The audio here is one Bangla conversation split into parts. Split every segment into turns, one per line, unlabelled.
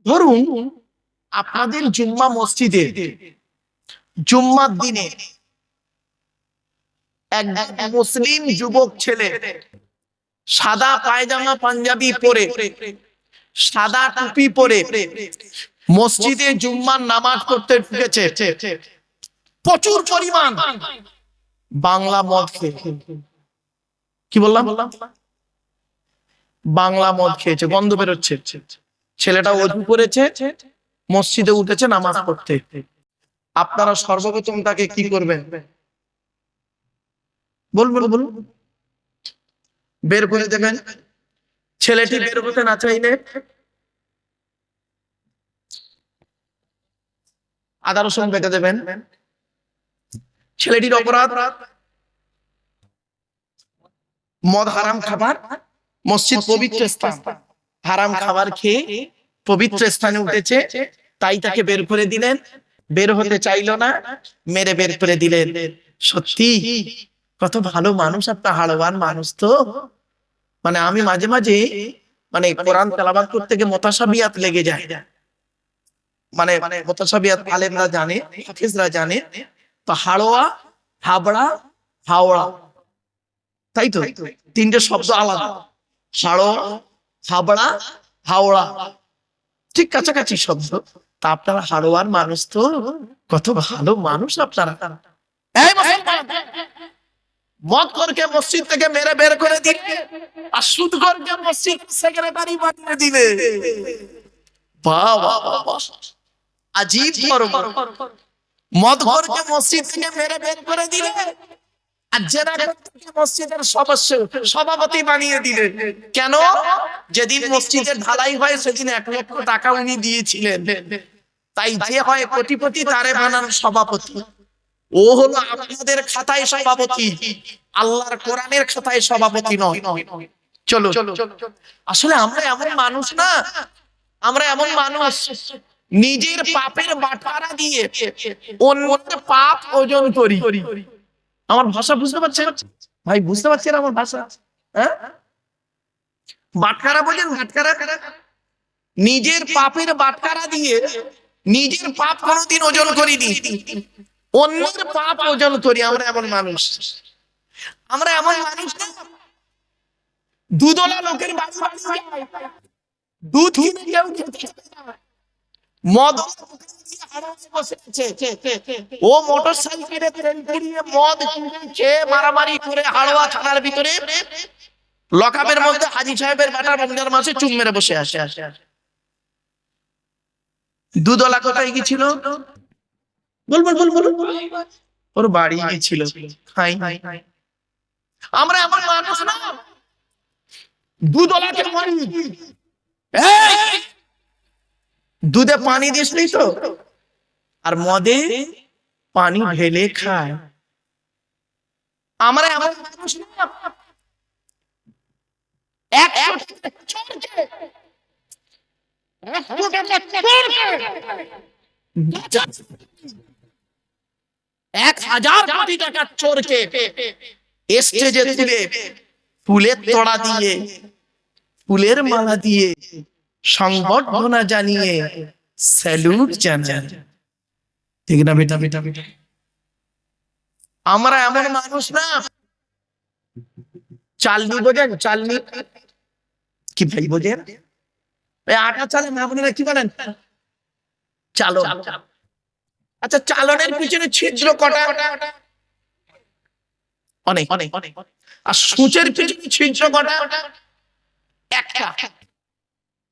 ধরুন আপনাদের জুম্মা মসজিদে জুম্মার দিনে এক মুসলিম যুবক ছেলে সাদা পায়জামা পাঞ্জাবি পরে, সাদা টুপি পরে মসজিদে জুম্মার নামাজ পড়তে ঢুকেছে। প্রচুর পরিমাণ বাংলা মদ খেয়ে, কি বললাম, বাংলা মদ খেয়েছে, গন্ধ বেরোচ্ছে। ছেলেটা ওযু করেছে, মসজিদে উঠেছে নামাজ পড়তে। আপনারা সর্বপ্রথম তাকে কি করবেন? বলুন। বের করে দেবেন। ছেলেটি বের হতে না চাইলে আদা রসুন বেটে দেবেন। ছেলেটির অপরাধ মদ হারাম খাবার, মসজিদ পবিত্র স্থান, হারাম খাবার খেয়ে পবিত্র স্থানে উঠেছে, তাই তাকে বের করে দিলেন। বের হতে চাইলো না, মেরে বের করে দিলেন। সত্যি কত ভালো মানুষ আপনার, হাড়বান মানুষ তো। মানে আমি মাঝে মাঝে মানে কোরআন তেলাওয়াত করতে গিয়ে মুতাশাবিহাত লেগে যায়। মানে মুতাশাবিহাত আলেমরা জানে, হাফেজরা জানে। তো হাড়োয়া, হাবড়া, হাওড়া, তাই তো তিনটে শব্দ আলাদা। হাড়োয়া, হাবড়া, হাওড়া, ঠিক কাছাকাছি শব্দ। তা আপনারা হাড়োয়ার মানুষ তো, কত ভালো মানুষ আপনারা। মদখোরকে মসজিদ থেকে মেরে বের করে দিলে, আর সুদখোরকে মসজিদ সেক্রেটারি বানিয়ে দিলে। বাহ বাহ বাহ, আজীব ধর্ম। মদখোরকে মসজিদ থেকে মেরে বের করে দিলে, আর জেনারেটরকে মসজিদের সভাপতি বানিয়ে দিলে। কেন? যেদিন মসজিদের ঢালাই হয় সেদিন 1 লক্ষ টাকা উনি দিয়েছিলেন, তাই যে হয় কোটিপতি তারে বানান সভাপতি। ও হলো আপনাদের খাতায় সভাপতি, আল্লাহর কোরআনের খাতায় সভাপতি নয়। চলো, আসলে আমরা এমন মানুষ না, আমরা এমন মানুষ নিজের পাপের বাটখারা দিয়ে অন্যের পাপ ওজন করি। আমার ভাষা বুঝতে পারছেন ভাই? বুঝতে পারছেন আমার ভাষা? হ্যাঁ, বাটখারা বোঝেন? বাটখারা, নিজের পাপের বাটখারা দিয়ে নিজের পাপ কোনোদিন ওজন করিনি, অন্যের পাপ ওজন করি। আমরা এমন মানুষ, আমরা এমন মানুষ না। দুধওয়ালা লোকের বাড়ি বাড়ি দুধ কিনে কেউ খেতে চায় না। মদ ও মোটর সাইকেলে তেল পুড়িয়ে মদ খেয়ে মারামারি করে হাড়োয়া থানার ভিতরে লকআপের মধ্যে হাজী সাহেবের বেটা রমজান মাসে চুম মেরে বসে আসে। দুধওয়ালা কোথায় গেছিল? বল। ওর বাড়ি গেছিল। আমরা এমন মানুষ না, দুধওয়ালাকে মারি, দুধে পানি দিসনি তো, আর মদে পানি ঢেলে খায়। আমরা এমন মানুষ না, এক হাজার কোটি টাকার চোরকে স্টেজে তুলে ফুলের তোড়া দিয়ে, ফুলের মালা দিয়ে সংবর্ধনা জানিয়ে স্যালুট জানান। ঠিক না বেটা? আমরা এমন মানুষ না। চালনি বোঝেন? চালনি কি ভাই বোঝেন? আটা চালেন, আপনারা কি বলেন? চালন। আচ্ছা, চালনের পিছনে ছিদ্র কটা? অনেক। আর সূচের পিছনে ছিদ্র কটা? একটা।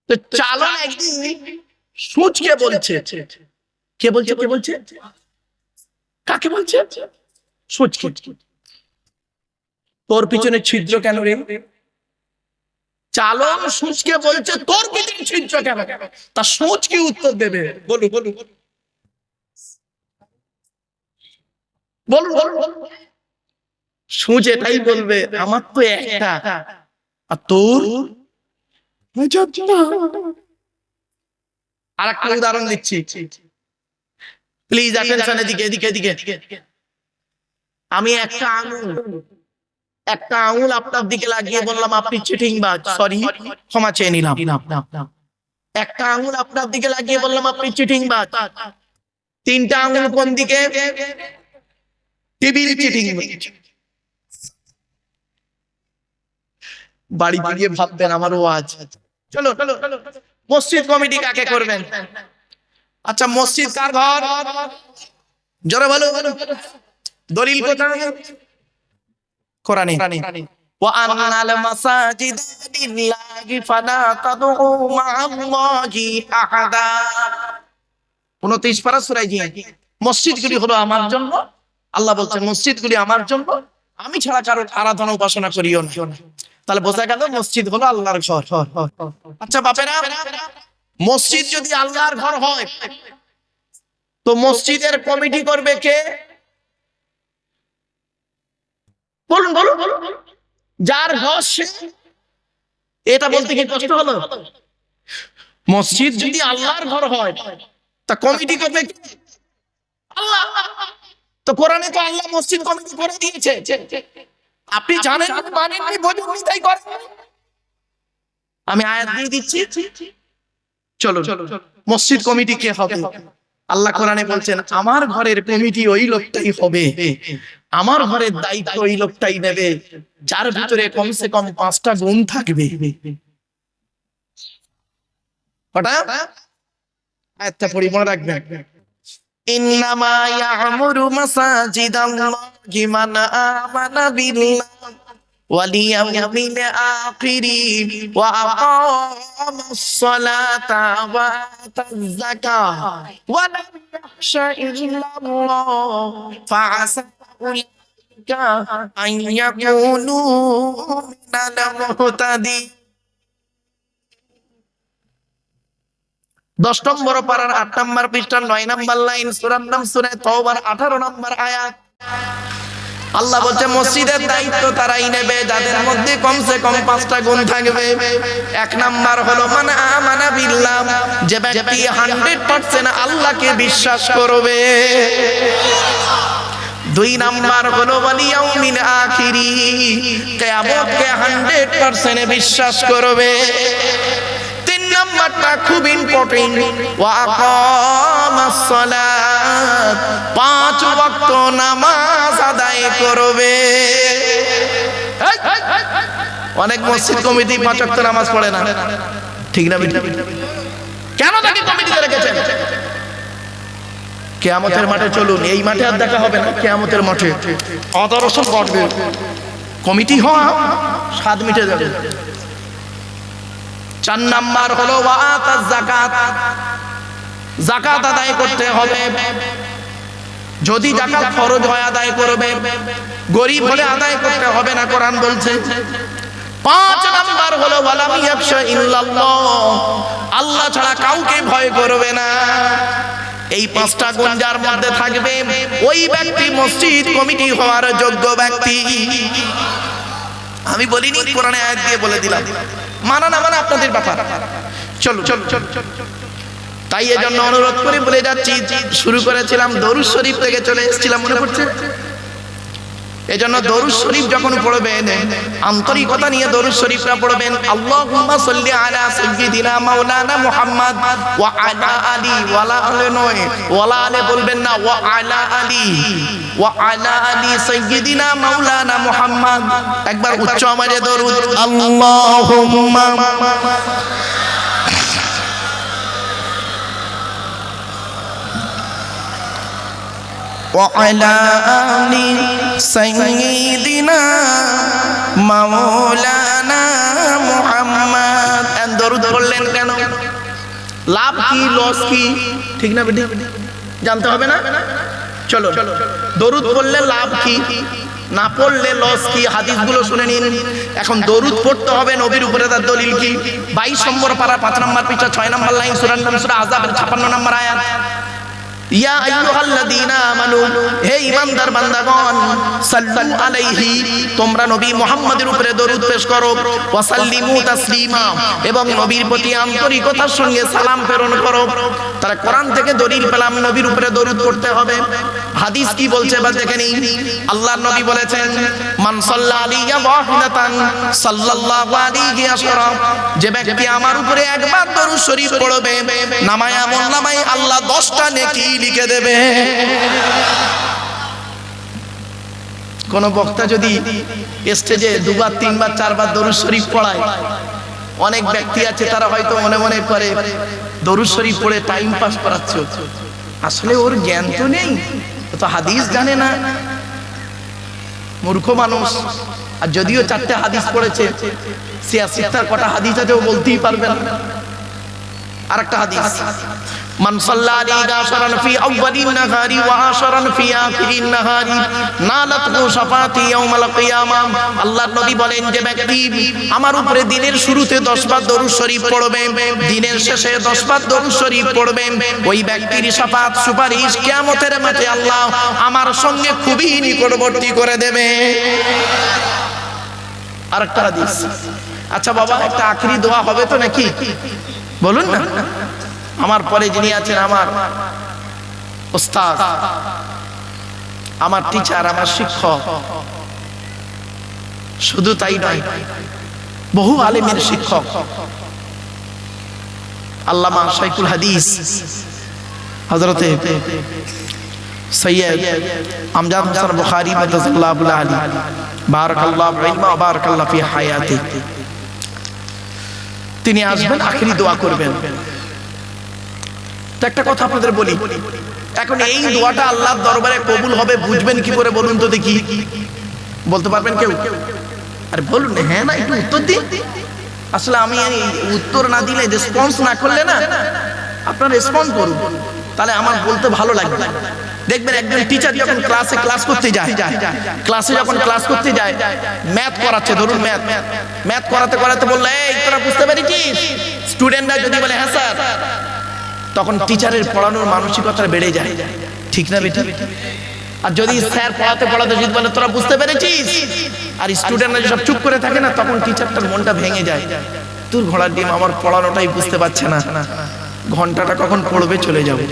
তো চালন একদিন সূচকে বলছে, কে বলছে? কাকে বলছে? সূচকে। তোর পিছনে ছিদ্র কেন রে? চালন সূচকে বলছে তোর পিছনে ছিদ্র কেন? তা সূচ কি উত্তর দেবে? বলুন। সূচ এটাই বলবে, আমার তো একটা, আর তোর। আর একটা উদাহরণ দিচ্ছি, প্লিজ অ্যাটেনশন। এদিকে। আমি একটা আঙুল আপনার দিকে লাগিয়ে বললাম আপনি চিটিংবাজ, সরি ক্ষমা চেয়ে নিলাম। একটা আঙুল আপনার দিকে লাগিয়ে বললাম আপনি চিটিংবাজ, তিনটা আঙুল কোন দিকে? টিভির চিটিংবাজ। বাড়ি গিয়ে ভাববেন আমারও আজ। চলো মসজিদ কমিটি কাকে করবেন? আচ্ছা মসজিদ কার ঘর? জোরে বলো। দলিল কোথায়? কোরআনে। وَأَنَّ الْمَسَاجِدَ لِلَّهِ فَلَا تَدْعُوا مَعَ اللَّهِ أَحَدًا। 29 পারা সূরা জিন। মসজিদগুলি হলো আমার জন্য, আল্লাহ বলছেন মসজিদগুলি আমার জন্য, আমি ছাড়া কারোর আরাধনা উপাসনা করিও না। তাহলে বোঝা গেল মসজিদ হলো আল্লাহর ঘর। আচ্ছা বাপেরা, মসজিদ যদি আল্লাহর ঘর হয় তো মসজিদের কমিটি করবে কে? বলুন বলুন। যার ঘর সে। এটা বলতে কি কষ্ট হলো? মসজিদ যদি আল্লাহর ঘর হয় তা কমিটি করবে কে? আল্লাহ। তো কোরআনে তো আল্লাহ মসজিদ কমিটি করে দিয়েছে। আপনি জানেন মানেননি, বোঝেননি, তাই করেন। আমি আয়াত দিয়ে দিচ্ছি, চলো মসজিদ কমিটি কে হবে? আল্লাহ কোরআনে বলছেন আমার ঘরের কমিটি ওই লোকটাই হবে, আমার ঘরের দায়িত্ব ওই লোকটাই নেবে যার ভিতরে কমসে কম 5টা গুণ থাকবে। কটা? আয়াতটা পড়ি, মনে রাখবেন। ইন্নামা ইয়া'মুরু মাসাজিদাল্লাহি মান আমানা বিল্লাহি ওয়াল ইয়াউমিল আখির ওয়া আকামাস সালাতা ওয়া আতাজ যাকাহ ওয়া লাম ইয়াখশা ইল্লাল্লাহ ফাআসা উলাইকা আন ইয়াকুনু মিনাল মুহতাদিন। 10 নম্বর পারার 8 নম্বর পৃষ্ঠার 9 নম্বর লাইন, সূরার নাম সূরা তাওবার 18 নম্বর আয়াত। আল্লাহ বলছে মসজিদের দায়িত্ব তারাই নেবে যাদের মধ্যে কমসে কম 5টা গুণ থাকবে। 1 নাম্বার হলো মান আমানা বিল্লাহ, যে ব্যক্তি 100% আল্লাহকে বিশ্বাস করবে। 2 নাম্বার হলো ওয়াল ইয়াউমিল আখির, কিয়ামতকে 100% বিশ্বাস করবে। 3 নাম্বারটা খুব ইম্পর্টেন্ট, ওয়া আকামাস সালাত, 5 ওয়াক্ত নামাজ আদায় করবে। অনেক মসজিদ কমিটি 5 ওয়াক্ত নামাজ পড়ে না, ঠিক না? কেন তাকে কমিটিতে রেখেছেন? কিয়ামতের মাঠে চলুন, এই মাঠে আর দেখা হবে না, কিয়ামতের মাঠে আদর্শন ঘটবে। কমিটি হওয়া স্বাদ মিটে যাবে। 4 নাম্বার হলো ওয়া আতাজ যাকাত, যাকাত আদায় করতে হবে। যদি যাকাত ফরজ হয় আদায় করবে, গরীব হলে আদায় করতে হবে না, কোরআন বলছে। 5 নাম্বার হলো ওয়া লাম ইয়াখশা ইল্লাল্লাহ, আল্লাহ ছাড়া কাউকে ভয় করবে না। এই 5টা গুণ যার মধ্যে থাকবে ওই ব্যক্তি মসজিদ কমিটি হওয়ার যোগ্য ব্যক্তি। আমি বলিনি, কোরআনে আয়াত দিয়ে বলে দিলাম। মানা না মানা আপনাদের ব্যাপার। চলো তাই এজন্য অনুরোধ করে বলে যাচ্ছি, শুরু করেছিলাম দরুদ শরীফ থেকে চলে এসেছিলাম, মনে পড়ছে? এজন্য দরুদ শরীফ যখন পড়বেন আন্তরিকতা নিয়ে দরুদ শরীফটা পড়বেন। আল্লাহুম্মা সাল্লি আলা সাইয়্যিদিনা মাওলানা মুহাম্মদ ওয়া আলা আলি, ওয়ালা আলে নয়, ওয়ালা আলে বলবেন না, ওয়া আলা আলি সাইয়্যিদিনা মাওলানা মুহাম্মদ। একবার উচ্চ আওয়াজে দরুদ। আল্লাহুম্মা وعلى آل سيدنا مولانا محمد। দরুদ পড়লেন কেন? লাভ কি লস কি, ঠিক না বেটি? জানতে হবে না? চলো দরুদ পড়লে লাভ কি, না পড়লে লস কি, হাদিসগুলো শুনে নিন। এখন দরুদ পড়তে হবে নবীর উপরে, তার দলিল কি? 22 নম্বর পারা 5 নম্বর পৃষ্ঠা 6 নম্বর লাইন, সূরার নাম সূরা আযাবের 56 নম্বর আয়াত। ইয়া আইয়ুহাল্লাযীনা আমানু, হে ঈমানদার বান্দাগণ, সাল্লু আলাইহি, তোমরা নবী মুহাম্মদের উপরে দরুদ পেশ করো, ওয়া সাল্লিমু তাসলিমা, এবং নবীর প্রতি আন্তরিকতার সঙ্গে সালাম প্রেরণ করো। তারা কোরআন থেকে দলিল পেলাম নবীর উপরে দরুদ পড়তে হবে। হাদিস কি বলছে বা দেখে নিন। আল্লাহর নবী বলেছেন, মান সাল্লা আলাইয়া ওয়াহিদাতান সাল্লাল্লাহু আলাইহি আশরা, যে ব্যক্তি আমার উপরে একবার দরুদ শরীফ পড়বে, নামায়ে আমলনামায়ে আল্লাহ 10টা নেকি লিখে দেবে। কোন বক্তা যদি স্টেজে দুবার তিনবার চারবার দরুদ শরীফ পড়ায়, অনেক ব্যক্তি আছে তারা হয়তো মনে মনে করে দরুদ শরীফ পড়ে টাইম পাস করাচ্ছে, আসলে ওর জ্ঞান তো নেই, ও তো হাদিস জানে না, মূর্খ মানুষ। আর যদিও 4টে হাদিস পড়েছে, 86টার কটা হাদিস আছে ও বলতেই পারবে না। আরেকটা হাদিস, মান সাল্লা আলাইহি আশরান ফি আউয়ালিন নাহারি ওয়া আশরান ফি আখিরিন নাহারি নালাতহু শাফাতি ইয়াউমাল কিয়ামাহ। আল্লাহর নবী বলেন, যে ব্যক্তি আমার উপরে দিনের শুরুতে 10 বার দরুদ শরীফ পড়বে, দিনের শেষে 10 বার দরুদ শরীফ পড়বে, ওই ব্যক্তির শাফাত সুপারিশ কিয়ামতের মাঠে আল্লাহ আমার সঙ্গে খুবই নিকটবর্তী করে দেবে। আরেকটা হাদিস। আচ্ছা বাবা, একটা আখেরি দোয়া হবে তো নাকি? বলুন না। আমার পরে যিনি আছেন, আমার ওস্তাদ, আমার টিচার, আমার শিক্ষক, শুধু তাই নয়, বহু আলেমের শিক্ষক আল্লামা শাইখুল হাদিস হযরতে সৈয়দ আমজাদ হোসেন বুখারী মাদাল্লাহু আলাইহি বারাকাল্লাহু ইলমা ওয়া বারাকাল্লাহু ফি হায়াতি, তিনি আসবেন, আখেরি দোয়া করবেন। তো একটা কথা আপনাদের বলি, এখন এই দোয়াটা আল্লাহর দরবারে কবুল হবে বুঝবেন কি করে বলুন তো দেখি? বলতে পারবেন কেউ? আরে বলুন হ্যাঁ না, একটু উত্তর দিন। আসলে আমি উত্তর না দিলে, রেসপন্স না করলে না, আপনারা রেসপন্স করুন, তাহলে আমার বলতে ভালো লাগবে। দেখবেন একজন টিচার যখন ক্লাসে ক্লাস করতে যায়, ক্লাসে যখন ক্লাস করতে যায়, ম্যাথ করাচ্ছে, ধরুন ম্যাথ করাতে করাতে বললে, এই তোরা বুঝতে পেরেছিস? স্টুডেন্টরা যদি বলে হ্যাঁ স্যার, তখন টিচারের পড়ানোর মানসিকতা বেড়ে যায়, ঠিক না বেটা? আর যদি স্যার পড়াতে পড়াতে যদি বলে তোরা বুঝতে পেরেছিস, আর স্টুডেন্টরা সব চুপ করে থাকে না, তখন টিচারটার মনটা ভেঙে যায়। তোর ঘোড়ার ডিম, আমার পড়ানোটাই বুঝতে পারছে না, ঘন্টাটা কখন পড়বে, চলে যাবে।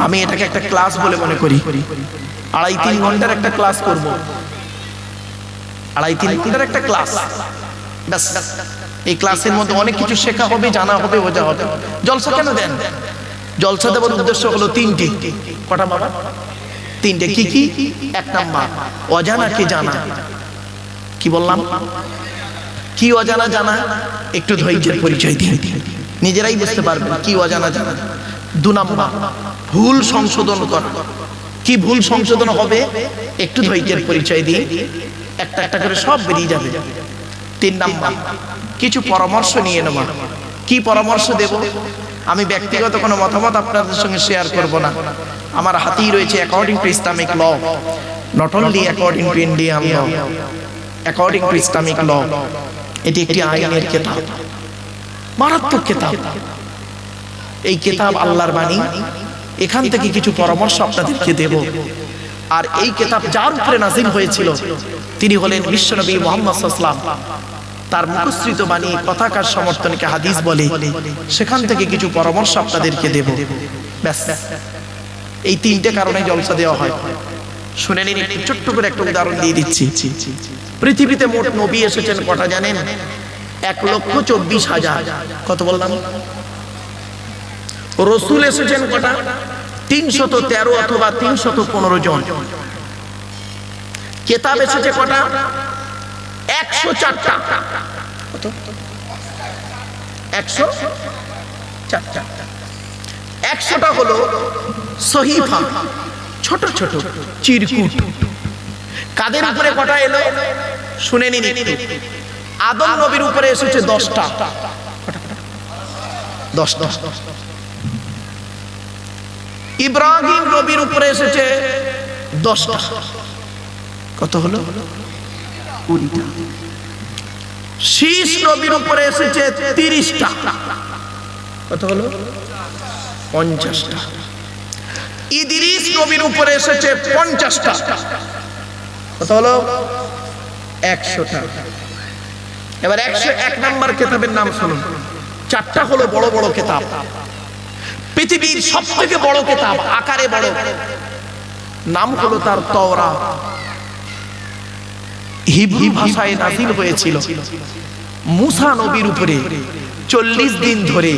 আমি এটাকে একটা ক্লাস বলে মনে করি। 2.5-3 ঘন্টার একটা ক্লাস করব, 2.5-3 ঘন্টার একটা ক্লাস, ব্যাস। এই ক্লাসের মধ্যে অনেক কিছু শেখা হবে, জানা হবে, বোঝা হবে। জলসা কেন দেন? জলসা দেওয়ার উদ্দেশ্য হলো 3টে। কটা বাবা? 3টে। কি কি? 1 নাম্বার, অজানাকে জানা। কি বললাম? কি অজানা জানা? একটু ধৈর্যের পরিচয় দিয়ে নিজেরাই বুঝতে পারবেন কি অজানা জানা। 2 নাম্বার, ভুল সংশোধন করা। কি ভুল সংশোধন হবে? একটু ধৈর্যের পরিচয় দিয়ে একটা একটা করে সব বেরিয়ে যাবে। 3 নাম্বার, কিছু পরামর্শ নিয়ে নেওয়া। কি পরামর্শ দেব? আমি ব্যক্তিগত কোনো মতামত আপনাদের সঙ্গে শেয়ার করব না। আমার হাতেই রয়েছে according to Islamic law, not only according to Indian law, according to Islamic law. এটি একটি আইনের কিতাব, মারাত্মক কিতাব। এই কিতাব আল্লাহর বাণী, এখান থেকে কিছু পরামর্শ আপনাদেরকে দেব। আর এই কিতাব যার উপরে নাযিল হয়েছিল তিনি হলেন বিশ্বনবী মুহাম্মদ সাল্লাল্লাহু আলাইহি ওয়াসাল্লাম। তার মুখস্থিত বাণী কথাকার সমর্থনকে হাদিস বলে, সেখান থেকে কিছু পরামর্শ আপনাদেরকে দেব, ব্যাস। এই 3টে কারণে জলসা দেওয়া হয়। শুনে নিন, একটু ছোট্ট করে একটা উদাহরণ দিয়ে দিচ্ছি। পৃথিবীতে মোট নবী এসেছেন কটা জানেন? 1,24,000। কত বললাম? রসুল এসেছেন কটা? 313 অথবা 315 জন। কিতাব এসেছে কটা? 104টা। কত? 104টা। 100টা হলো সহিফা, ছোট ছোট চিরকুট। কাদের উপরে কটা এলো? শুনে নিন একটু। আদম নবীর উপরে এসেছে 10টা। 10টা। ইব্রাহিম নবীর উপরে এসেছে 10টা। কত হলো? 20টা। শীষ নবীর উপরে এসেছে 30টা। কত হলো? 50টা। ইদ্রিস নবীর উপরে এসেছে 50টা। কত হলো? 100টা। এবার 101 নম্বর কিতাবের নাম শুনুন। 4টা হলো বড় বড় কিতাব, পৃথিবীর সবথেকে বড় কিতাব, আকারে বড়, নাম হলো তার তাওরাত। হিব্রু ভাষায় নাযিল হয়েছিল মুসা নবীর উপরে 40 দিন ধরে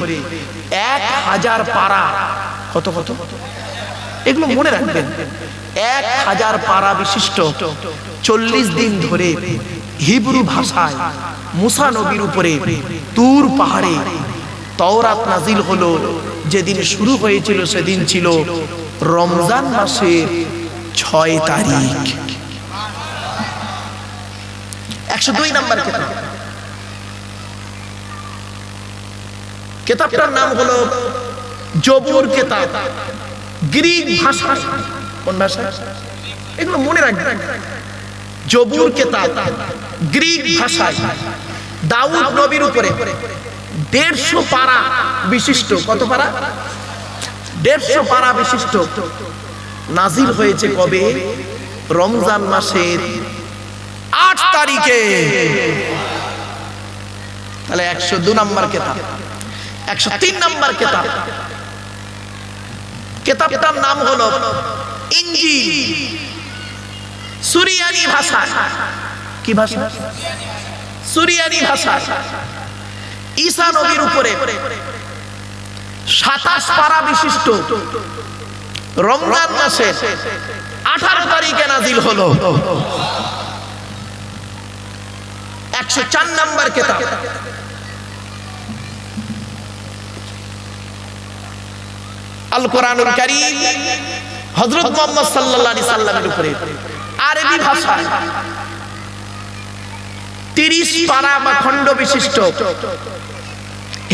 1000 পারা। কত কত? এগুলো মনে রাখবেন। 1000 পারা বিশিষ্ট 40 দিন ধরে হিব্রু ভাষায় মুসা নবীর উপরে তুর পাহাড়ে তাওরাত নাযিল হলো। যেদিন শুরু হয়েছিল সেদিন ছিল রমজান মাসের 6 তারিখ। 102 নম্বর কিতাব, কিতাবটার নাম হলো জবুর কিতাব। গ্রিক ভাষা। কোন ভাষা? এগুলো মনে রাখবেন। জবুর কিতাব গ্রিক ভাষায় দাউদ নবীর উপরে 150 পারা বিশিষ্ট, কত পারা? 150 পারা বিশিষ্ট নাযিল হয়েছে কবে? রমজান মাসের 8 তারিখে। তাহলে 102 নম্বর কিতাব। 103 নম্বর কিতাব, কিতাবটার নাম হলো ইনজিল। সুরিয়ানি ভাষা। কি ভাষা? সুরিয়ানি ভাষা। ঈসা নবীর উপরে 27 পারা বিশিষ্ট রমজান মাসের 18 তারিখে নাযিল হলো। 104 নম্বর কিতাব, আল কোরআনুল কারীম, হযরত মুহাম্মদ সাল্লাল্লাহু আলাইহি সাল্লামের উপরে আরবি ভাষায় 30 পারা বা খণ্ড বিশিষ্ট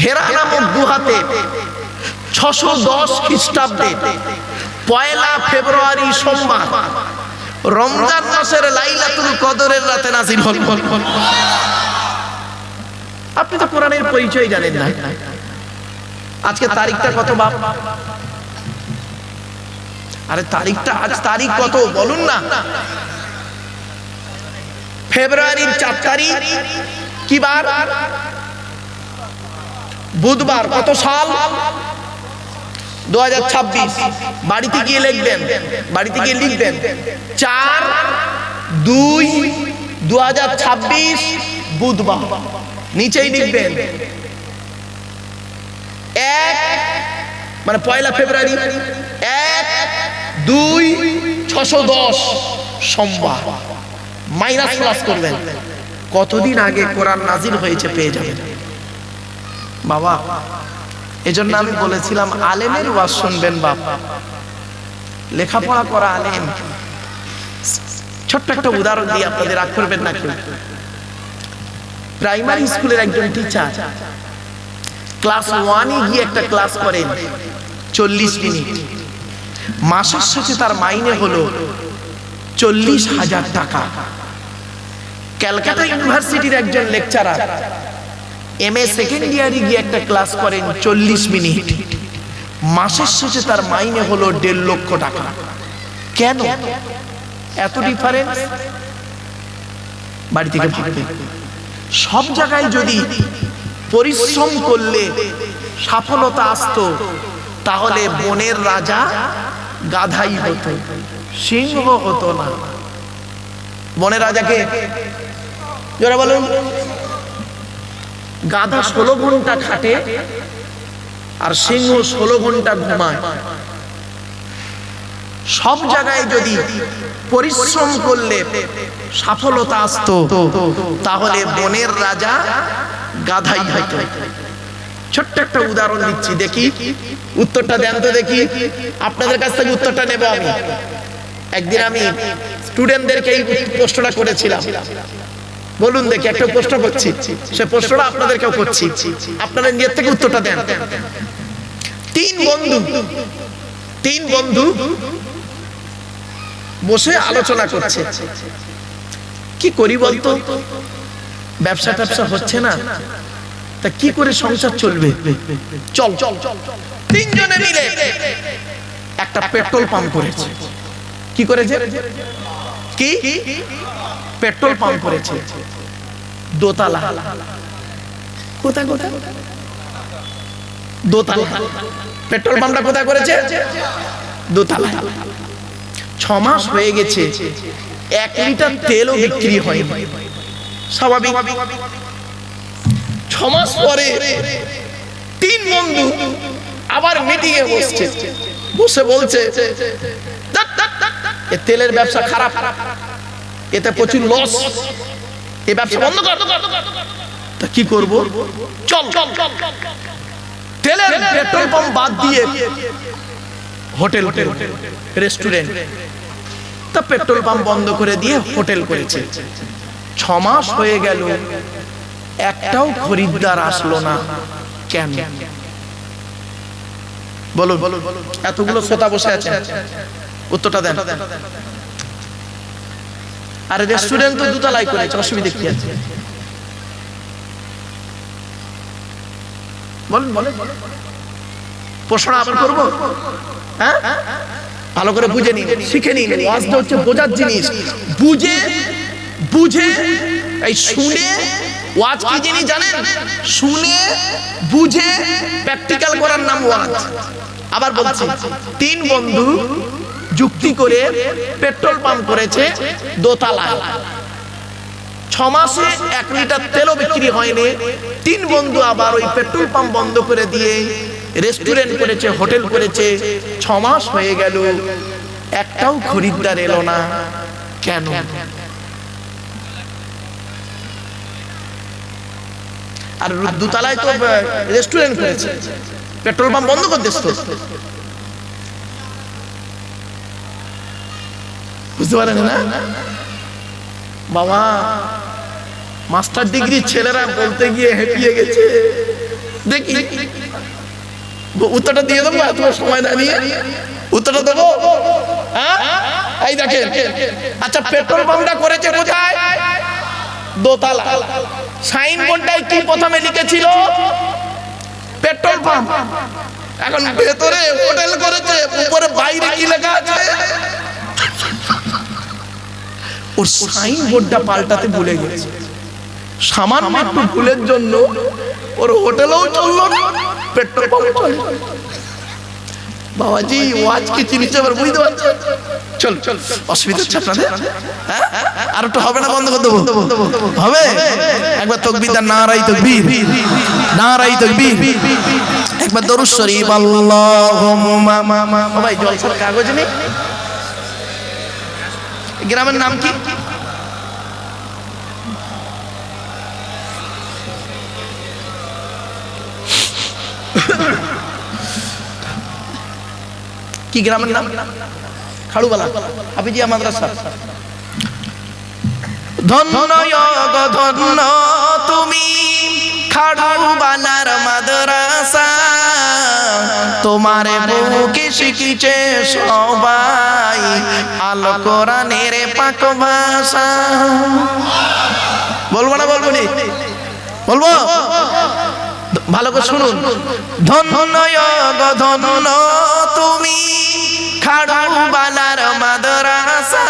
হেরা নামক গুহাতে 610 খ্রিস্টাব্দে 1 ফেব্রুয়ারি সোমবার রমজান মাসের লাইলাতুল কদরের রাতে নাযিল হল। আপনি তো কোরআনের পরিচয় জানেন না। আজকে তারিখটা কত বাপ? আরে তারিখটা, আজ তারিখ কত বলুন না? ফেব্রুয়ারির 4 তারিখ কি বার? বুধবার। কত সাল? 2026। বাড়িতে গিয়ে লিখবেন, বাড়িতে গিয়ে লিখবেন 4/2/2026 বুধবার। নিচেই লিখবেন 1 মানে 1 ফেব্রুয়ারি 1/2/610 সোমবার। মাইনাস প্লাস করবেন। কতদিন আগে কোরআন নাযিল হয়েছে পেয়ে যাবেন বাবা। এজন্য আমি বলেছিলাম আলেমের ওয়াজ শুনবেন বাপ, লেখাপড়া করা আলেম। ছোট্ট একটা উদাহরণ দিয়ে আপনাদের রাগ করবেন না কেউ। প্রাইমারি স্কুলের একজন টিচার ক্লাস 1-এ গিয়ে একটা ক্লাস করেন 40 মিনিট। মাসের শেষে তার মাইনে হলো 40,000 টাকা। ক্যালকাটা ইউনিভার্সিটির একজন লেকচারার MA সেকেন্ড ইয়ারে গিয়ে একটা ক্লাস করেন 40 মিনিট। মাসের শেষে তার মাইনে হলো 1.5 লক্ষ টাকা। কেন এত ডিফারেন্স? বাড়ি থেকে ভাববেন। সব জায়গায় যদি পরিশ্রম করলে সফলতা আসতো, তাহলে বনের রাজা গাধাই হতো, সিংহ হতো না। বনের রাজাকে যারা বলুন, গাধা 16 ঘন্টা খাটে আর সিংহ 16 ঘন্টা ঘুমায়। সব জায়গায় যদি পরিশ্রম করলে সফলতা আসতো, তাহলে বনের রাজা গাধাই হতো। ছোট্ট একটা উদাহরণ দিচ্ছি, দেখি উত্তরটা দেন তো দেখি। আপনাদের কাছ থেকে উত্তরটা নেব আমি। একদিন আমি স্টুডেন্টদেরকে এই প্রশ্নটা করেছিলাম। বলুন দেখি, একটা প্রশ্ন করছি, সে প্রশ্নটা আপনাদেরকেও করছি, আপনারা নিজের থেকে উত্তরটা দেন। তিন বন্ধু বসে আলোচনা করছে, কি করি বলতো, ব্যবসা ট্যাবসা হচ্ছে না, তা কি করে সংসার চলবে, চল। তিনজনে মিলে একটা পেট্রোল পাম্প করেছে। কি করেছে? কি পেট্রোল পাম্প করেছে, দোতলা। কোথায় কোথায়? দোতলা। পেট্রোল পাম্পটা কোথায় করেছে? দোতলা। 6 মাস হয়ে গেছে, 1 লিটার তেলও বিক্রি হয়নি। স্বাভাবিক। 6 মাস পরে 3 বন্ধু আবার মিটিং এ বসছে, বসে বলছে এ তেলের ব্যবসা খারাপ, এতে প্রচুর লস, এই ব্যবসা বন্ধ কর। তা কি করব? চল তেলের পেট্রোল পাম্প বাদ দিয়ে হোটেল, রেস্টুরেন্ট। তা পেট্রোল পাম্প বন্ধ করে দিয়ে হোটেল করেছে। 6 মাস হয়ে গেল, একটাও খরিদ্দার আসলো না। কেন বলো? এতগুলো শ্রোতা বসে আছে, উত্তরটা দেন। আরে রেস্টুরেন্ট তো দোতলায় করেছে, অসুবিধা কি আছে? বলেন বলেন, প্রশ্ন আবার করবো? হ্যাঁ, ভালো করে বুঝে নিন, শিখে নিন। ওয়াজটা হচ্ছে বোঝার জিনিস। বুঝে এই শুনে ওয়াজ কি জিনিস জানেন? শুনে বুঝে প্র্যাকটিক্যাল করার নাম ওয়াজ। আবার বলছি, 3 বন্ধু যুক্তি করে পেট্রোল পাম্প করেছে দোতলা। 6 মাসে 1 লিটার তেলও বিক্রি হয়নি। 3 বন্ধু আবার ওই পেট্রোল পাম্প বন্ধ করে দিয়ে রেস্টুরেন্ট করেছে, হোটেল করেছে। 6 মাস হয়ে গেল, একটাও খরিদ্দার এলো না। কেন? আর দোতলায় তো রেস্টুরেন্ট করেছে, পেট্রোল পাম্প বন্ধ করে দিস। বুঝতে পারেন না বাবা? মাস্টার ডিগ্রি ছেলেরা বলতে গিয়ে হেঁপিয়ে গেছে। দেখি উত্তরটা দিয়ে দেবো, এত সময় না নিয়ে উত্তরটা দেবো। এই দেখেন, আচ্ছা পেট্রোল পাম্পটা করেছে কোথায়? দোতলা। সাইনবোর্ডটাই কি প্রথমে লিখেছিল? Petrol pump. এখন ভেতরে হোটেল করেছে, উপরে বাইরে কি লেখা আছে? ওর সাইনবোর্ডটা পাল্টাতে ভুলে গেছে। সামান্য একটু ভুলের জন্য ওর হোটেলও চললো না, পেট্রোল পাম্প চলে। বাবাজি ওয়াজ কি জিনিস আবার বুঝতে পারছেন? চল চল, অসুবিধা হচ্ছে আপনাদের? আর একটু হবে না? বন্ধ করে দেবো? হবে? একবার তাকবীর দেন, নারায়ে তাকবীর, নারায়ে তাকবীর। একবার দরুদ শরীফ, আল্লাহুম্মা। ভাই জলসার কাগজ নেই? গ্রামের নাম কি? কি গ্রামের নাম? খাড়ুবালা, হাফিজিয়া মাদ্রাসা। ধন্য ধন্য তুমি খাড়ুবালার মাদ্রাসা, তোমার বুকে শিখিছে সবাই আল কোরআনের পাক ভাষা। বলবো না? বলবো নি? বলবো? ভালো করে শুনুন। ধন্য ধন্য তুমি খাড়ুবালার মাদ্রাসা,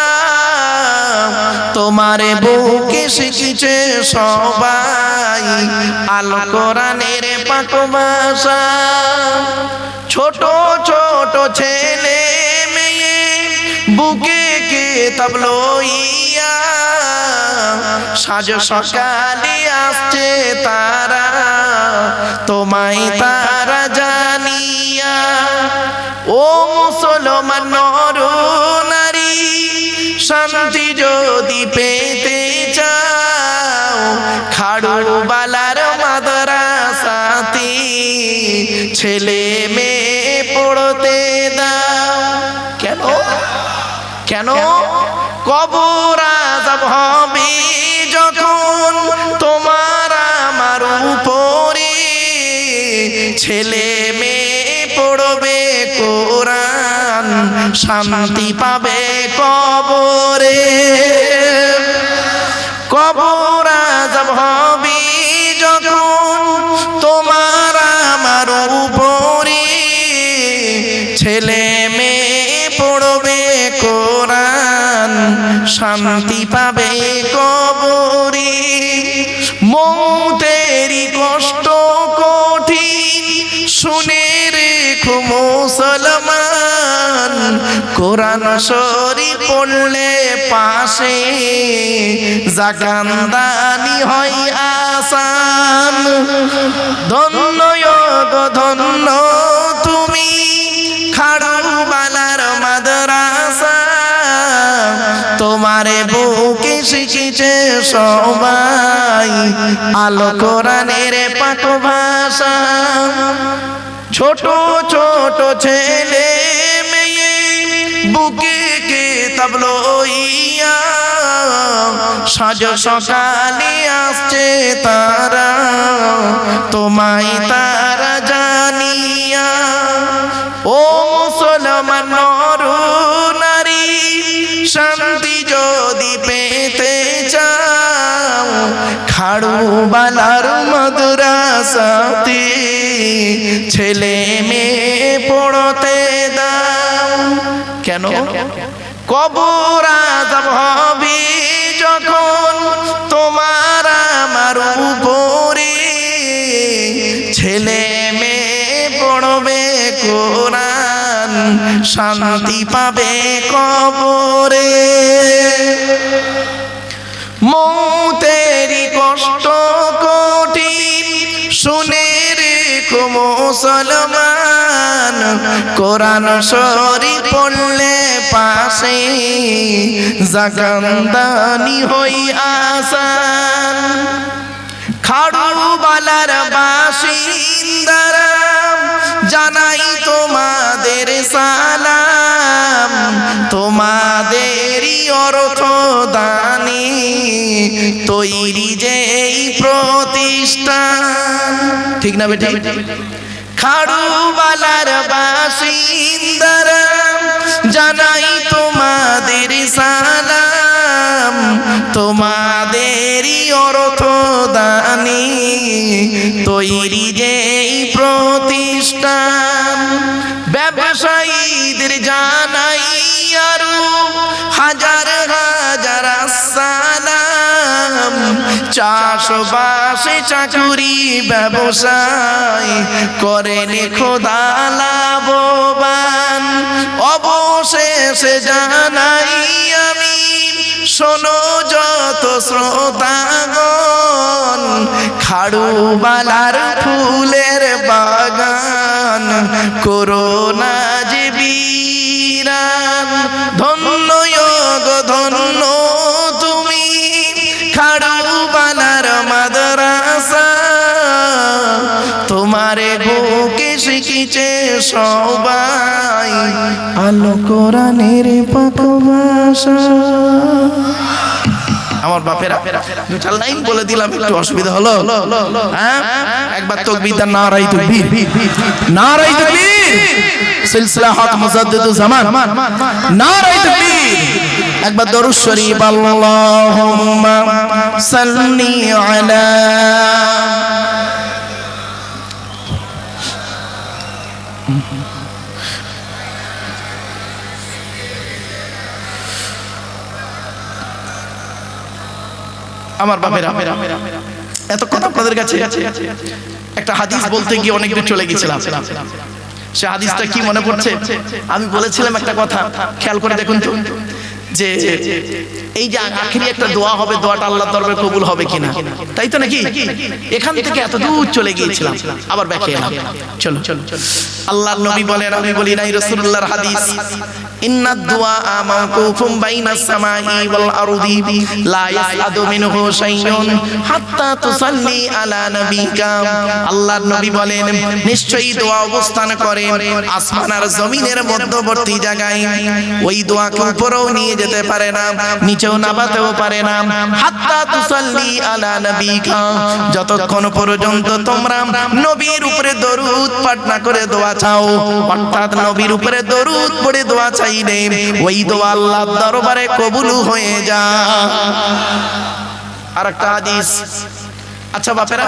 তোমার বুকে শিখিছে সবাই আল কোরআনের পাক ভাষা। ছোট ছোট ছেলে মেয়ে বুকে কিতাব লইয়া সাজ সকালে আসছে তারা, তোমায় তারা জানিয়া। ও মুসলমান নর নারী, শান্তি যদি পেতে চাও, খাড়ুবালার মাদ্রাসাতে ছেলে মেয়ে পড়তে দাও। কেন? কেন? কবর আযাব হবে যখন তোমার আমার উপরে, ছেলে মেয়ে পড়বে কোরআন, শান্তি পাবে কবরে। কবর আযাব হবে যখন তোমার আমার উপরে, ছেলে মেয়ে শান্তি পাবে কবরে। মৌতেরি কষ্ট কঠিন শুনে রেখো মুসলমান, কোরআন শরীফ পড়লে পাশে জাকান্দানি হয় আসান। ধন্য গো ধন্য তুমি খাড়ুবালার মাদ্রাসা, তোমারে বুকে শিখেছে সবাই আলো কোরআনের পাক ভাষা। ছোট ছোট ছেলে মেয়ে বুকে কিতাব লইয়া সাজ সকালে আসছে তারা, তোমায় তারা জানিয়া। ও মুসলমান নর নারী, শান্তি যদি পেতে চাও খাড়ুবালার মাদ্রাসাতে ছেলে মেয়ে পড়তে দাও। কেন? কবর আযাব হবে যখন তোমার আমার উপরে, ছেলে মেয়ে পড়বে কোরআন শান্তি পাবে কবরে। মৌতেরি কষ্ট কঠিন শুনে রেখো মুসলমান, কোরআন শরীফ পড়লে পাশে জাকান্দানি হই আসান। খাড়ুবালার বাসিন্দারা জানাই তোমাদের সালাম, তোমাদেরই অর্থ দানে তৈরি যেই প্রতিষ্ঠান। ঠিক না বেটা? খাড়ুবালার বাসিন্দারা জানাই তোমাদের সালাম, তোমাদেরই অর্থ দানে তৈরি যেই প্রতিষ্ঠান। ব্যবসায়ীদের জানাই আরো হাজার হাজার সালাম, চাষবাসে চাকুরি ব্যবসায় করেন খোদা লাভবান। অবশেষে জানাই আমি শোনো যত শ্রোতাগণ, খাড়ুবালার ফুলের বাগান করোনা যে বিরান। ধন্য গো ধন্য তুমি খাড়ুবালার মাদ্রাসা, তোমারে বুকে শিখেছে সবাই আলো কোরআনের পাক ভাষা। আমার বাপেরা দুটা লাইন বলে দিলাম, একটু অসুবিধা হলো? হ্যাঁ, একবার তাকবীর দাও, নারায়ে তাকবীর, নারায়ে তাকবীর। সিলসিলা হক মুজাদ্দিদুজ জামান, নারায়ে তাকবীর। একবার দরুদ শরীফ, আল্লাহুম্মা সাল্লি আলা। আমার বাপেরা এতক্ষণ আপনাদের কাছে একটা হাদিস বলতে গিয়ে অনেক দূর চলে গেছিলাম। সে হাদিসটা কি মনে পড়ছে? আমি বলেছিলাম একটা কথা, খেয়াল করে দেখুন তো, যে এই যে আখেরি একটা দোয়া হবে, দোয়াটা আল্লাহর দরবারে কবুল হবে কিনা, তাই তো নাকি? এখান থেকে এত দূর চলে গিয়েছিলাম, আবার ব্যাকে এলাম। চলো আল্লাহর নবী বলেন, আমি বলি নাই, রাসূলুল্লাহর হাদিস, ইন্নাদ দুআ মাওকুফুম বাইনাস সামাই ওয়াল আরদি লা ইয়াসআদু মিনহু শাইউন হাত্তা তুসাল্লি আলা নবিকা। আল্লাহর নবী বলেন, নিশ্চয়ই দোয়া অবস্থান করে আসমান আর জমিনের মধ্যবর্তী জায়গায়। ওই দোয়াকে উপরেও নিয়ে যেতে পারে না, নিচেও নামাতেও পারে না। হাত্তা তুসাল্লি আলা নবিকা, যতক্ষণ পর্যন্ত তোমরা নবীর উপরে দরুদ পাঠ না করে দোয়া চাও, অর্থাৎ নবীর উপরে দরুদ পড়ে দোয়া চাইলে ওই দোয়া আল্লাহর দরবারে কবুল হয়ে যায়। আরেকটা হাদিস। আচ্ছা বাপেরা,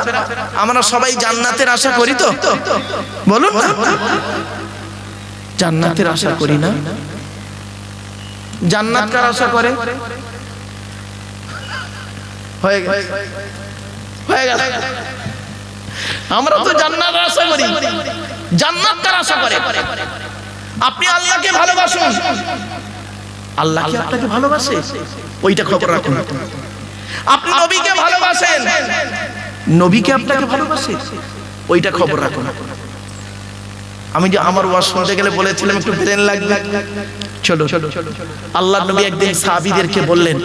আমরা সবাই জান্নাতের আশা করি তো? বলুন না, জান্নাতের আশা করি না? জান্নাত কার আশা করে? হয়ে গেল হয়ে গেল। আমরা তো জান্নাতের আশা করি, জান্নাতের আশা করে। আপনি আল্লাহকে ভালোবাসুন, আল্লাহ কি আপনাকে ভালোবাসে ওইটা খবর রাখুন। আপনি নবীকে ভালোবাসেন, নবীকে আপনাকে ভালোবাসে ওইটা খবর রাখুন। আমি যে আমার ওয়াজ শুনতে গেলে বলেছিলাম একটু ব্রেন লাগবে। চলো আল্লাহর নবী একদিন সাহাবীদেরকে বললেন,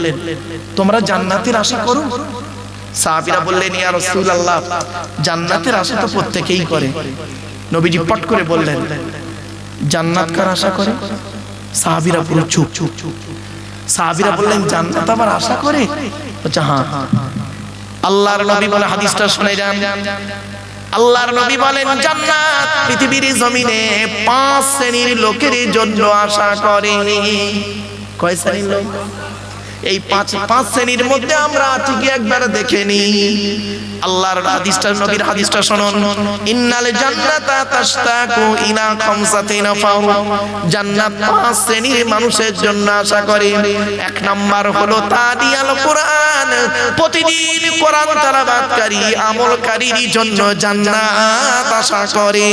তোমরা জান্নাতের আশা করো? সাহাবীরা বললেন, ইয়া রাসূলুল্লাহ, জান্নাতের আশা তো প্রত্যেকেই করে। নবীজি পট করে বললেন, জান্নাত কার আশা করে? সাহাবীরা পুরো চুপ। সাহাবীরা বললেন, জান্নাত আবার আশা করে? আচ্ছা হ্যাঁ। আল্লাহর নবী বলে, হাদিসটা শুনে যান। আল্লাহর নবী বলেন, জান্নাত পৃথিবীর জমিনে 5 শ্রেণীর লোকের জন্য আশা করে। কয় শ্রেণীর লোক? এই 5 শ্রেণীর মধ্যে আমরা আছি কি একবার দেখে নি। আল্লাহর হাদিসটা, নবীর হাদিসটা শুনুন। ইন্নাল জান্নাতা তাশতাকু ইলা খামসাতি নাফার। জান্নাত 5 শ্রেণীর মানুষের জন্য আশা করে। 1 নাম্বার হলো তাদিয়াল কোরআন, প্রতিদিন কোরআন তেলাওয়াতকারী আমলকারীর জন্য জান্নাত আশা করে।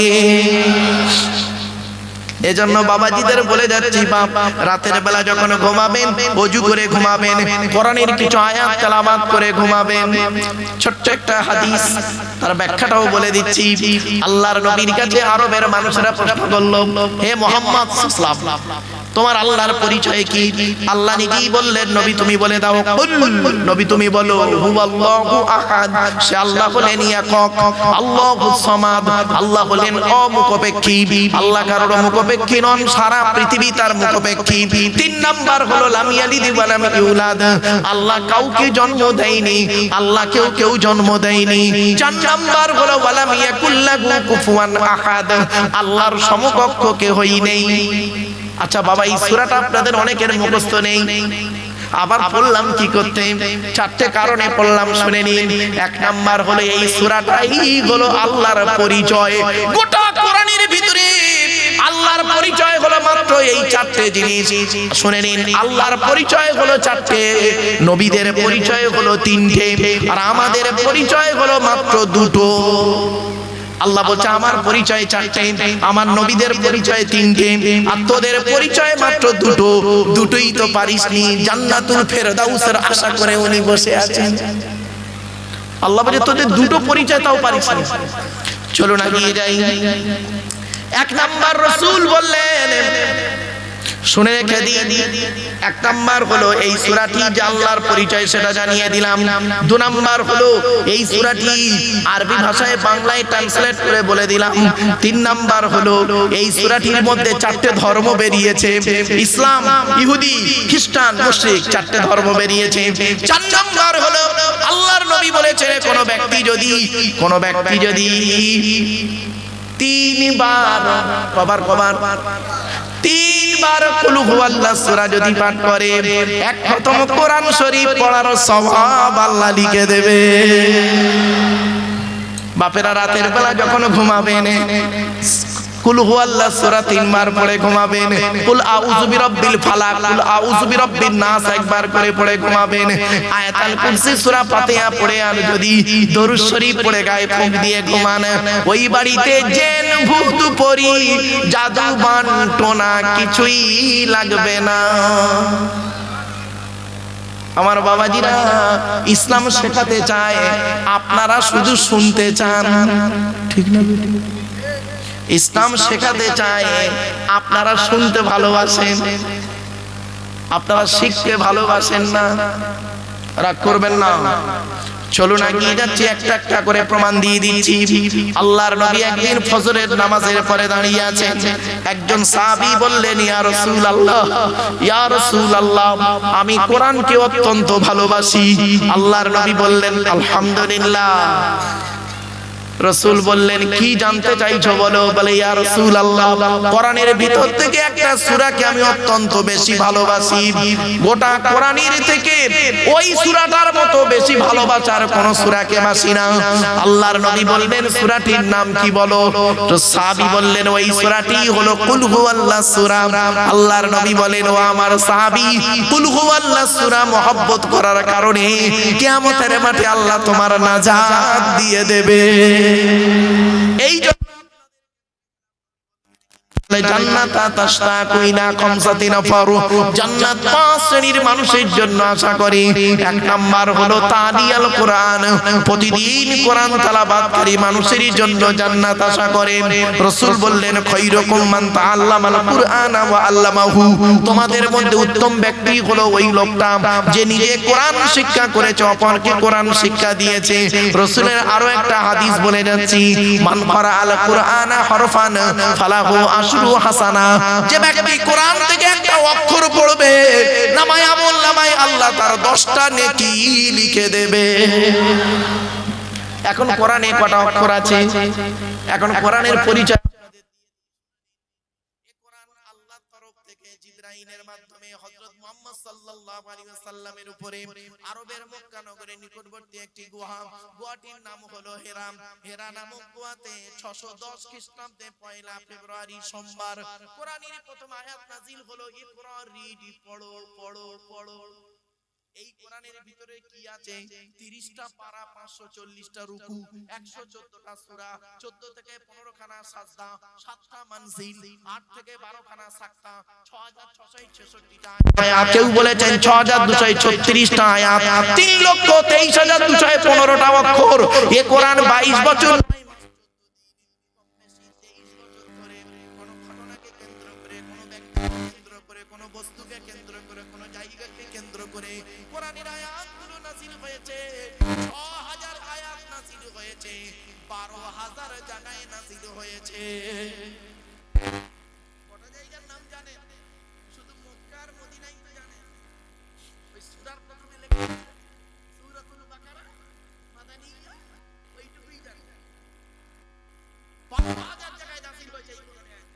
এজন্য বাবাজিদের বলে যাচ্ছি, বাপ রাতের বেলা যখন ঘুমাবেন ওযু করে ঘুমাবেন, কোরআনের কিছু আয়াত তেলাওয়াত করে ঘুমাবেন। ছোট্ট একটা হাদিস, তার ব্যাখ্যাটাও বলে দিচ্ছি। আল্লাহর নবীর কাছে আরবের মানুষেরা প্রশ্ন করল, হে মুহাম্মদ সাল্লাল্লাহু আলাইহি ওয়াসাল্লাম, তোমার আল্লাহর পরিচয় কি? আল্লাহ নিজেই বললেন, নবী তুমি বলে দাও। নবী তুমি বলো, হুয়াল্লাহু আহাদ, সে আল্লাহ হলেন একক। আল্লাহুস সামাদ, আল্লাহ হলেন অমুখপেক্ষী। আল্লাহ কারোর মুখপেক্ষী নন, সারা পৃথিবী তার মুখপেক্ষী। 3 নাম্বার হলো লাম ইয়ালিদ ওয়া লাম ইউলাদ, আল্লাহ কাউকে জন্ম দেয়নি, আল্লাহ কেউ জন্ম দেয়নি। 4 নাম্বার হলো ওয়া লাম ইয়াকুল্লাহু কুফুয়ান আহাদ, আল্লাহর সমকক্ষ কেউই নেই। আচ্ছা বাবা, এই সূরাটা আপনাদের অনেকের মুখস্থ নেই। আবার বললাম কি করতে, 4টে কারণে বললাম, শুনে নিন। 1 নাম্বার হলো এই সূরাটাই হলো আল্লাহর পরিচয়। গোটা কোরআনের ভিতরে আল্লাহর পরিচয় হলো মাত্র এই 4টে জিনিস। শুনে নিন, আল্লাহর পরিচয় হলো 4টে, নবীদের পরিচয় হলো 3টে, আর আমাদের পরিচয় হলো মাত্র 2টো। আল্লাহ বলছে আমার পরিচয় 4টে, আমার নবীদের পরিচয় 3টে, আর তোদের পরিচয় মাত্র 2টো। 2টোই তো পারিসনি। জান্নাতুল ফেরদাউসের আশা করে উনি বসে আছেন। আল্লাহ বলে তোদের 2টো পরিচয় তাও পারিসনি। চলো না গিয়ে যাই। 1 নাম্বার রাসূল বললেন, শুনে রেখে দিন। 1 নাম্বার হলো এই সূরাটি যে আল্লাহর পরিচয় সেটা জানিয়ে দিলাম। 2 নাম্বার হলো এই সূরাটি আরবি ভাষায় বাংলায় ট্রান্সলেট করে বলে দিলাম। 3 নাম্বার হলো এই সূরাটির মধ্যে 4টে ধর্ম বেরিয়েছে, ইসলাম, ইহুদি, খ্রিস্টান, মুশরিক, 4টে ধর্ম বেরিয়েছে। 4 নাম্বার হলো আল্লাহর নবী বলেছেন, কোন ব্যক্তি যদি 3 বার কুল হুয়াল্লাহ সূরা যদি পাঠ করে, 1 খতম কোরআন শরীফ পড়ার সওয়াব আল্লাহ লিখে দেবে। বাপেরা রাতের বেলা যখন ঘুমাবেন, কুল হুয়াল্লাহ সূরা 3 বার পড়ে ঘুমাবেন। কুল আউযু বিরাব্বিল ফালাক, কুল আউযু বিরাব্বিন নাস 1 বার করে পড়ে ঘুমাবেন। আয়াতুল কুরসি সূরা ফাতিহা পড়ে আর যদি দরুদ শরীফ পড়ে গায়ে ফুঁক দিয়ে ঘুমান, ওই বাড়িতে জিন ভূত পরি জাদু বান্টনা কিছুই লাগবে না। আমার বাবাজিরা ইসলাম শেখাতে চায়, আপনারা শুধু শুনতে চান, ঠিক না? ইসলাম শেখাতে চায়, আপনারা শুনতে ভালোবাসেন, আপনারা শিখতে ভালোবাসেন না। রাগ করবেন না। চলুন এগিয়ে যাচ্ছি, একটা একটা করে প্রমাণ দিয়ে দিচ্ছি। আল্লাহর নবী একদিন ফজরের নামাজের পরে দাঁড়িয়ে আছেন। একজন সাহাবী বললেন, ইয়া রাসূলুল্লাহ, আমি কোরআনকে অত্যন্ত ভালোবাসি। আল্লাহর নবী বললেন, আলহামদুলিল্লাহ। রাসূল বললেন কি জানতে চাইছো বলো? বলে ইয়া রাসূলুল্লাহ, কোরআনের ভিতর থেকে একটা সূরাকে আমি অত্যন্ত বেশি ভালোবাসি, গোটা কোরআনের থেকে ওই সূরাটার মতো বেশি ভালোবাসার কোন সূরাকে বাসি না। আল্লাহর নবী বললেন সূরাটির নাম কি বলো? তো সাহাবী বললেন ওই সূরাটি হলো কুল হুয়াল্লাহ সূরা। আল্লাহর নবী বলেন ও আমার সাহাবী, কুল হুয়াল্লাহ সূরা মহব্বত করার কারণে কিয়ামতের মাঠে আল্লাহ তোমার নাজাত দিয়ে দেবে। এই জান্নাত তাশতাকুইনা খামসাতিনা ফারু, জান্নাত 5 শ্রেণীর মানুষের জন্য আশা করে। এক নাম্বার হলো তালিয়াল কোরআন, প্রতিদিন কোরআন তেলাওয়াতকারী মানুষের জন্য জান্নাত আশা করে। রাসূল বললেন খায়রুকুম মান তাআল্লামাল কুরআনা ওয়া আল্লামাহু, তোমাদের মধ্যে উত্তম ব্যক্তি হলো ওই লোকটা যে নিজে কোরআন শিক্ষা করেছে, অপরকে কোরআন শিক্ষা দিয়েছে। রাসূলের আরো একটা হাদিস বলে যাচ্ছি, মান ক্বারাআল কুরআনা হরফান ফালাহু আশরু হাসানা, যে ব্যক্তি কোরআন থেকে একটা অক্ষর পড়বে নামায় আমল নামায় আল্লাহ তার 10টা নেকি লিখে দেবে। এখন কোরআনে কটা অক্ষর আছে? এখন কোরআনের পরিচয় সাল্লামের উপরে আরবের মক্কা নগরের নিকটবর্তী একটি গুহাটির নাম হলো হেরা। হেরা নামক গুহাতে 610 খ্রিস্টাব্দে 1 ফেব্রুয়ারি সোমবার কোরআনের প্রথম আয়াত নাজিল হলো, ইকরা রিড, পড়ো পড়ো পড়ো। এই কোরআনের ভিতরে কি আছে? 30টা পারা, 540টা রুকু, 114টা সূরা, 14 থেকে 15 খানা সাজদা, 7টা মানজিল, 8 থেকে 12 খানা সাকতা, 6666টা আয়াত, কেউ বলেছেন 6236টা আয়াত, 3,23,215টা অক্ষর। এই কোরআন 22 বছর বস্তুকে কেন্দ্র করে, কোন জায়গাকে কেন্দ্র করে কোরআনের আয়াতগুলো নাযিল হয়েছে। 6000 আয়াত নাযিল হয়েছে, 12000 জায়গায় নাযিল হয়েছে। কত জায়গার নাম জানেন? শুধু মক্কা আর মদিনাই তো জানেন। ওই সূরার প্রথমে লেখা সূরাতুল বাকারা মাদানিয়া, ওইটুকুই জানেন। 12000 জায়গায় নাযিল হয়েছে এই কোরআনের আয়াত।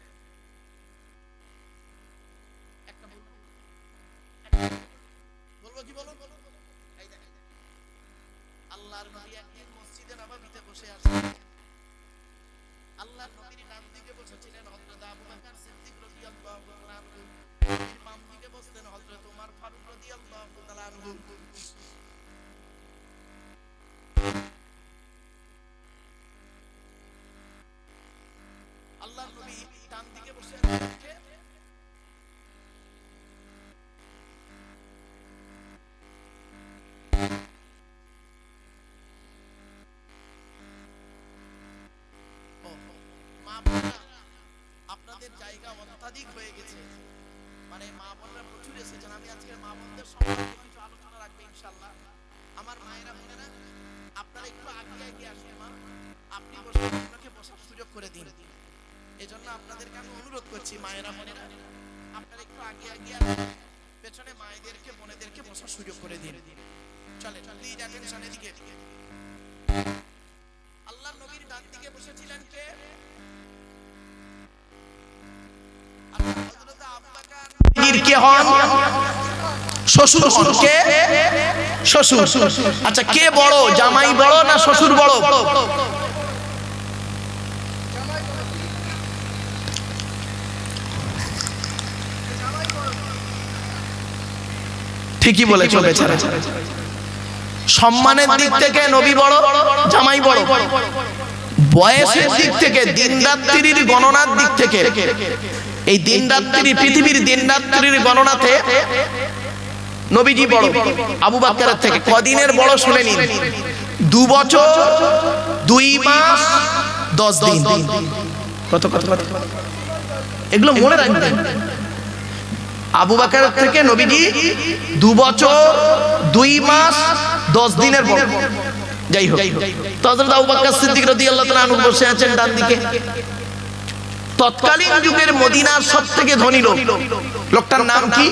বলবো কি বলুন? এই দেখেন আল্লাহর নবী একদিন মসজিদে নববীতে বসে আছেন। আল্লাহর নবীর ডান দিকে বসেছিলেন হযরত আবু বকর সিদ্দিক রাদিয়াল্লাহু তাআলা আনহু, বাম দিকে বসতেন হযরত ওমর ফারুক রাদিয়াল্লাহু তাআলা আনহু। আল্লাহর নবী ডান দিকে বসে আছেন। আপনাদের জায়গা অত্যাধিক হয়ে গেছে, মানে মা বোনরা প্রচুর এসেছেন। আমি আজকে মা বোনদের সম্পর্কে কিছু আলোচনা রাখবো ইনশাআল্লাহ। আমার মায়েরা বোনেরা আপনারা একটু আগে এগিয়ে আসুন। মা আপনি বসে, আপনাকে বসার সুযোগ করে দিন। এজন্য আপনাদেরকে আমি অনুরোধ করছি, মায়েরা বোনেরা আপনারা একটু আগে এগিয়ে আসুন, পেছনে মায়েদেরকে বোনেদেরকে বসার সুযোগ করে দিন। চলে প্লিজ অ্যাটেনশন এদিকে। আল্লাহর নবীর ডান দিকে বসেছিলেন কে? কে হন? শ্বশুর হন। কে? শ্বশুর। আচ্ছা কে বড়, জামাই বড় না শ্বশুর বড়? ঠিকই বলেছো বেচারা। সম্মানের দিক থেকে নবী বড়, জামাই বড়। বয়সের দিক থেকে, দিন রাত্রির গণনার দিক থেকে, এই দিন রাত্রি, পৃথিবীর দিন রাত্রির গণনাতে নবীজি বড় আবু বকরের থেকে। কদিনের বড় শুনে নিন, 2 বছর 2 মাস 10 দিন। কত কত কত এগুলো মনে রাখবেন। আবু বকরের থেকে নবীজি 2 বছর 2 মাস 10 দিনের বড়। যাই হোক, তো হযরত আবু বকর সিদ্দিক রাদিয়াল্লাহু তাআলা আনহু বসে আছেন ডান দিকে। তৎকালীন যুগের মদিনার সবথেকে ধনী লোক, লোকটার নাম কি?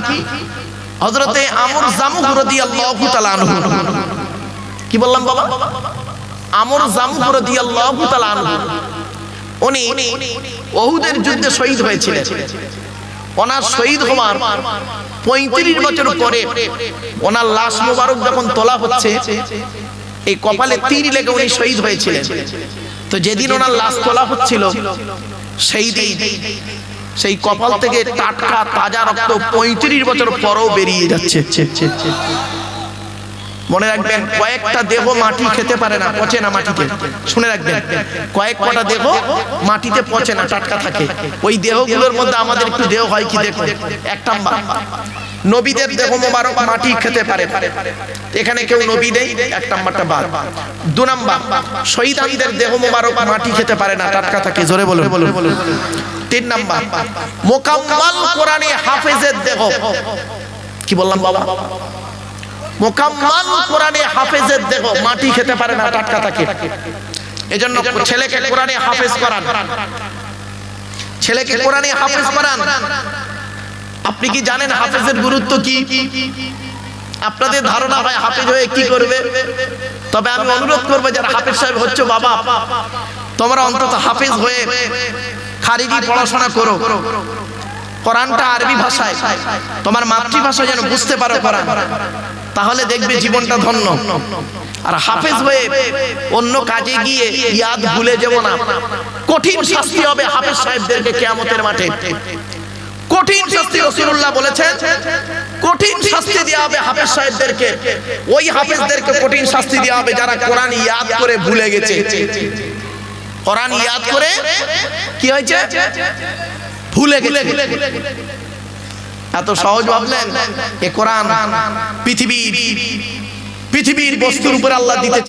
হযরতে আমর জামুহ রাদিয়াল্লাহু তাআলা আনহু। কি বললাম বাবা? আমর জামুহ রাদিয়াল্লাহু তাআলা আনহু উনি উহুদের যুদ্ধে শহীদ হয়েছিলেন। ওনার শহীদ হওয়ার 35 বছর পরে ওনার লাশ মোবারক যখন তোলা হচ্ছে, এই কপালে তীর লেগে উনি শহীদ হয়েছিলেন। তো যেদিন ওনার লাশ তোলা হচ্ছিল, সেই দিন সেই কপাল থেকে টাটকা তাজা রক্ত 35 বছর পরেও বেরিয়ে যাচ্ছে। মনে রাখবেন, কয়েকটা দেহ মাটি খেতে পারে না, পচে না মাটিতে। শুনে রাখবেন, কয়েকটা দেহ মাটিতে পচে না, টাটকা থাকে। ওই দেহগুলোর মধ্যে আমাদের একটু দেহ হয় কি দেখুন। এক নাম্বার, নবীদের দেহ মোবারক মাটি খেতে পারে, এখানে কেউ নবী নেই, এক নাম্বারটা বাদ। 2 নাম্বার, শহীদদের দেহ মোবারক মাটি খেতে পারে না, টাটকা থাকে। জোরে বলুন। 3 নাম্বার, মুকাম্মাল কোরআনে হাফেজের দেহ, কি বললাম বাবা? মুকাম্মাল কোরআনে হাফেজের দেহ মাটি খেতে পারে না, টাটকা থাকে। এজন্য ছেলেকে কোরআনে হাফেজ করান, ছেলেকে কোরআনে হাফেজ করান। আপনি কি জানেন হাফেজের গুরুত্ব কি? আপনাদের ধারণা হয় হাফেজ হয়ে কি করবে? তবে আমি অনুরোধ করব, যারা হাফেজ সাহেব হচ্ছে, বাবা তোমরা অন্তত হাফেজ হয়ে খারিজি পড়াশোনা করো। কোরআনটা আরবি ভাষায়, তোমার মাতৃভাষা যেন বুঝতে পারো কোরআন, তাহলে দেখবে জীবনটা ধন্য। আর হাফেজ হয়ে অন্য কাজে গিয়ে ইয়াদ ভুলে যাব না। কঠিন শাস্তি হবে হাফেজ সাহেবদেরকে কিয়ামতের মাঠে। কঠিন শাস্তি রাসূলুল্লাহ বলেছেন, কঠিন শাস্তি দেওয়া হবে হাফেজ সাহেবদেরকে। ওই হাফেজদেরকে কঠিন শাস্তি দেওয়া হবে যারা কোরআন ইয়াদ করে ভুলে গেছে। কোরআন ইয়াদ করে কি হয়েছে? ভুলে গেছে। এত সহজ ভাবলেন? এ কোরআন পৃথিবীর বস্তুর উপর আল্লাহ দিতে